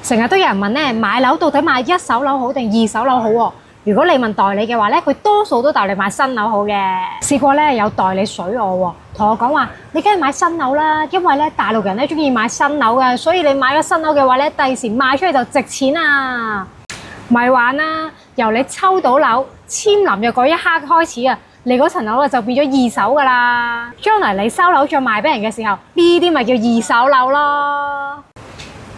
成日都有人問咧，買樓到底買一手樓好定二手樓好喎？如果你問代理嘅話咧，佢多數都代你買新樓好嘅。試過咧有代理水我喎，同我講話你梗係買新樓啦，因為咧大陸人咧中意買新樓嘅，所以你買咗新樓嘅話咧，第時賣出去就值錢啊！咪玩啦，由你抽到樓簽臨約嗰一刻開始啊，你嗰層樓啊就變咗二手噶啦。將來你收樓再賣俾人嘅時候，呢啲咪叫二手樓咯。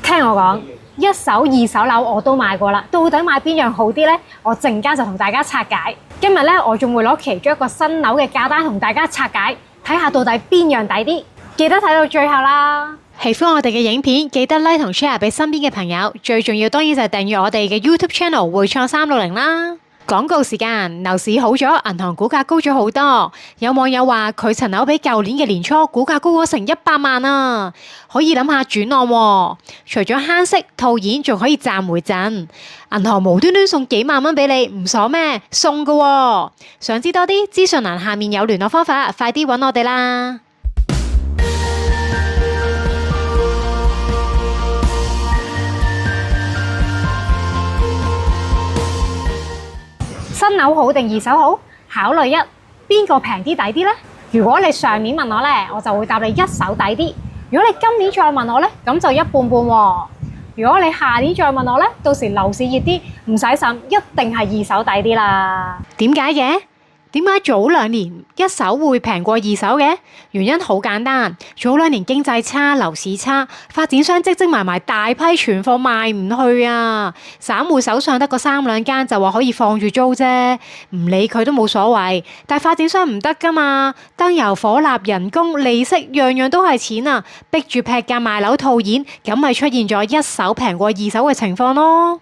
聽我講。一手、二手樓我都買過啦，到底買邊樣好啲呢？我陣間就同大家拆解。今日咧，我仲會攞其中一個新樓嘅價單同大家拆解，睇下到底邊樣抵啲。記得睇到最後啦！喜歡我哋嘅影片，記得 like 同 share 俾身邊嘅朋友。最重要當然就係訂閱我哋嘅 YouTube Channel 匯創360啦。廣告時間，樓市好咗，銀行股價高咗好多。有網友話佢層樓比舊年嘅年初股價高咗成100萬啊！可以諗下轉按喎。除咗慳息套現，仲可以賺回贈。銀行無端端送幾萬蚊俾你，唔爽咩？送㗎喎。想知多啲，資訊欄下面有聯絡方法，快啲搵我哋啦！新樓好定二手好？考慮一，邊個平啲抵啲呢？如果你上年問我呢，我就會答你一手抵啲。如果你今年再問我呢，咁就一半半喎。如果你下年再問我呢，到時樓市熱啲，唔使審，一定係二手抵啲啦。點解嘅？點解早2年一手會平過二手嘅？原因好簡單，早2年經濟差，樓市差，發展商積埋大批存貨賣唔去啊！散戶手上得個3兩間就話可以放住租啫，唔理佢都冇所謂。但發展商唔得噶嘛，燈油火蠟、人工、利息，樣樣都係錢啊！逼住劈價賣樓套現，咁咪出現咗一手平過二手嘅情況咯。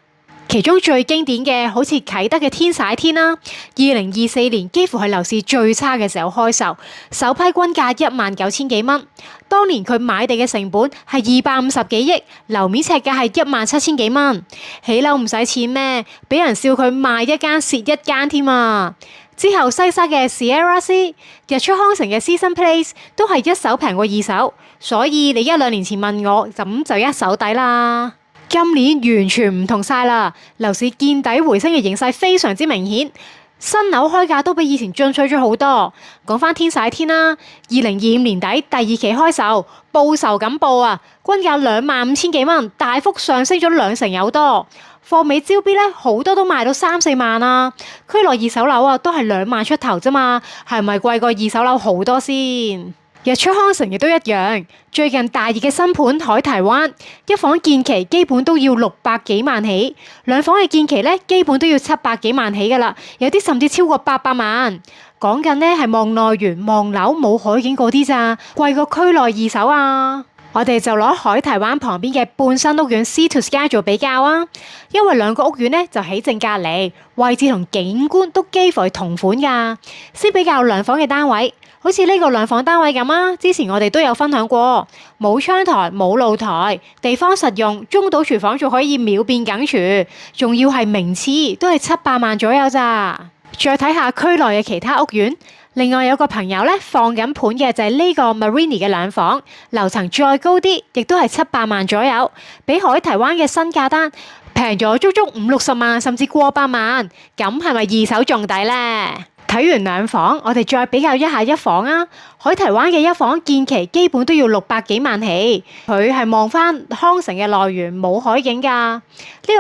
其中最經典嘅好似啟德嘅天璽天啦，2024年幾乎係樓市最差嘅時候開售，首批均價19000幾蚊。當年佢買地嘅成本係250幾億，樓面尺價係17000幾蚊。起樓唔使錢咩？俾人笑佢賣一間蝕一間添啊！之後西沙嘅 Sierra C、日出康城嘅 Season Place 都係一手平過二手，所以你1-2年前問我，咁就一手抵啦。今年完全唔同晒啦，樓市見底回升嘅形勢非常之明顯，新樓開價都比以前進取咗好多。講返天璽天啦，2025年底第2期開售，報仇咁報啊，均價25000幾蚊，大幅上升咗2成有多。貨尾招標咧，好多都賣到3-4萬啊，區內二手樓啊都係2萬出頭啫嘛，係咪貴過二手樓好多先？日出康城亦都一樣，最近大熱嘅新盤海堤灣，一房建期基本都要600幾萬起，2房嘅建期咧基本都要700幾萬起噶啦，有啲甚至超過800萬。講緊咧係望內園、望樓冇海景嗰啲咋，貴過區內二手啊！我哋就攞海堤灣旁邊嘅半新屋苑 C2 Sky 做比較啊，因為2個屋苑咧就喺正隔離，位置同景觀都幾乎係同款噶。先比較2房嘅單位。好似呢個2房單位咁啊，之前我哋都有分享過，冇窗台、冇露台，地方實用，中島廚房仲可以秒變梗廚，仲要係名廁，都係700萬左右咋。再睇下區內嘅其他屋苑，另外有個朋友咧放緊盤嘅就係呢個 Marina 嘅2房，樓層再高啲，亦都係700萬左右，比海堤灣嘅新價單平咗足足50-60萬，甚至過百萬，咁係咪二手仲抵呢？睇完2房，我哋再比較一下1房啊！海堤灣嘅1房建期基本都要600幾萬起，佢係望返康城嘅內園冇海景㗎。呢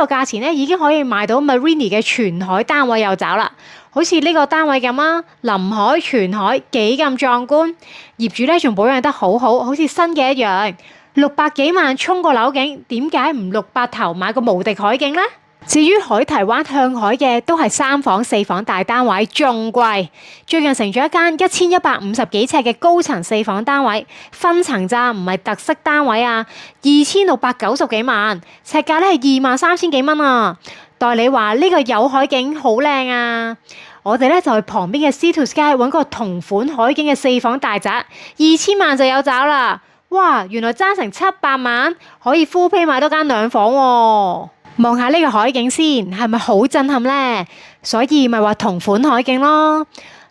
個價錢咧已經可以買到 Marina 嘅全海單位有找啦。好似呢個單位咁啊，臨海全海幾咁壯觀，業主咧仲保養得好好，好似新嘅一樣。600幾萬衝個樓景，點解唔600頭買個無敵海景呢？至於海堤灣向海嘅都係3房4房大單位，仲貴。最近成咗一間1150幾尺嘅高層4房單位，分層咋，唔係特色單位啊，2690幾萬，尺價咧係23000幾蚊啊。代理話呢個有海景好靚啊，我哋咧就去旁邊嘅 C2 Sky 揾個同款海景嘅4房大宅，2000萬就有找啦。哇，原來爭成700萬，可以 full pay 買多間2房喎。望下呢個海景先，係咪好震撼呢？所以咪話同款海景咯。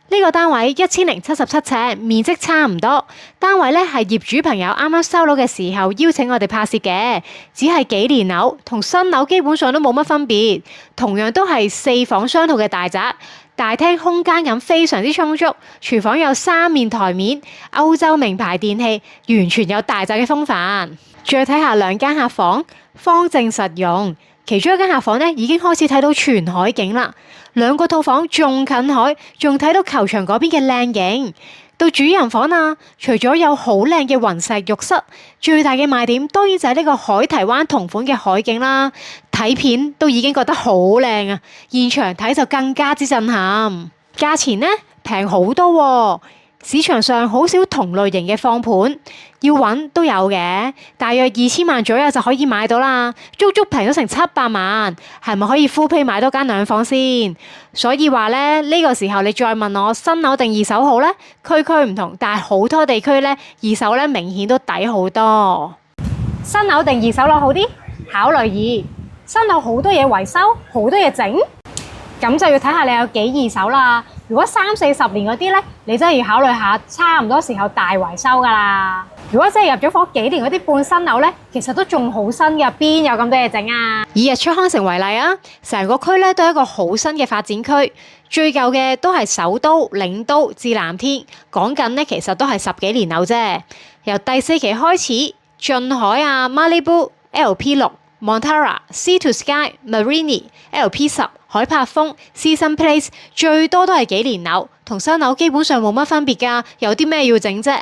呢個單位1077尺，面積差唔多。單位咧係業主朋友啱啱收樓嘅時候邀請我哋拍攝嘅，只係幾年樓，同新樓基本上都冇乜分別。同樣都係4房雙套嘅大宅，大廳空間感非常之充足，廚房有3面台面，歐洲名牌電器，完全有大宅嘅風範。再睇下2間客房，方正實用。其中一間客房咧已經開始睇到全海景啦，2個套房仲近海，仲睇到球場嗰邊嘅靚景。到主人房啊，除咗有好靚嘅雲石浴室，最大嘅賣點當然就係呢個海堤灣同款嘅海景啦。睇片都已經覺得好靚啊，現場睇就更加之震撼。價錢呢，平好多喎。市場上好少同類型嘅放盤，要揾都有嘅，大約2000萬左右就可以買到啦，足足平咗成700萬，係咪可以 full pay 買多間2房先？所以話咧，呢個時候你再問我新樓定二手好呢？區區唔同，但係好多地區呢，二手呢明顯都抵好多。新樓定二手樓好啲？考慮2。新樓好多嘢維修，好多嘢整，咁就要睇下你有幾二手啦。如果30-40年嗰啲咧，你真係要考慮下，差唔多時候大維修噶啦。如果真係入咗伙幾年嗰啲半新樓咧，其實都仲好新嘅，邊有咁多嘢整啊？以日出康城為例啊，成個區咧都係一個好新嘅發展區，最舊嘅都係首都、領都至藍天，講緊咧其實都係10幾年樓啫。由第4期開始，駿海啊、Malibu、LP6、Montara、Sea to Sky、Marini、LP10、海柏峰、Season Place 最多都係幾年樓，同新樓基本上冇乜分別㗎。有啲咩要整啫？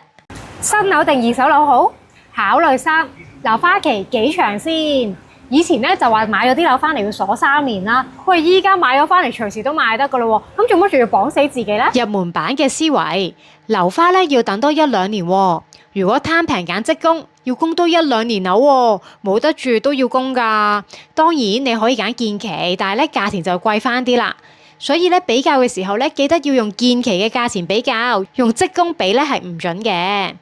新樓定二手樓好？考慮3，留花期幾長先？以前咧就話買咗啲樓翻嚟要鎖3年啦，喂，依家買咗翻嚟隨時都賣得㗎咯喎，咁做乜仲要綁死自己咧？入門版嘅思維，留花咧要等多1-2年喎。如果貪平揀即供，要供多1-2年樓喎，冇得住都要供㗎。當然你可以揀建期，但係咧價錢就貴翻啲啦。所以咧比較嘅時候咧，記得要用建期嘅價錢比較，用即供比咧係唔準嘅。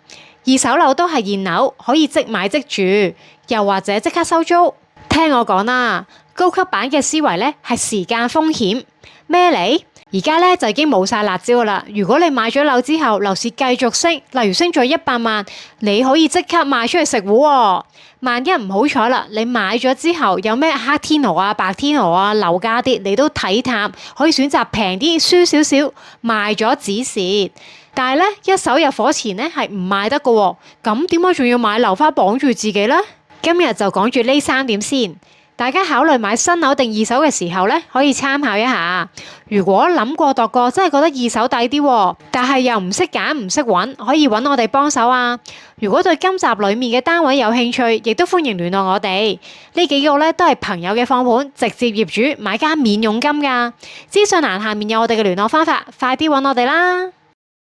二手樓都係現樓，可以即買即住，又或者即刻收租。聽我講啦，高級版嘅思維咧係時間風險咩嚟？而家咧就已經冇晒辣椒啦。如果你買咗樓之後，樓市繼續升，例如升咗100萬，你可以即刻賣出去食糊喎。萬一唔好彩啦，你買咗之後有咩黑天鵝啊、白天鵝啊，樓價跌，你都睇淡，可以選擇平啲輸少少，賣咗止蝕。但係咧一手入伙前咧係唔賣得㗎喎，咁點解仲要買樓花綁住自己呢？今日就講住呢3點先。大家考慮買新樓定二手嘅時候咧，可以參考一下。如果諗過度過，真係覺得二手抵啲，但係又唔識揀唔識揾，可以揾我哋幫手啊。如果對今集裡面嘅單位有興趣，亦都歡迎聯絡我哋。呢幾個咧都係朋友嘅放盤，直接業主買家免佣金㗎。資訊欄下面有我哋嘅聯絡方法，快啲揾我哋啦！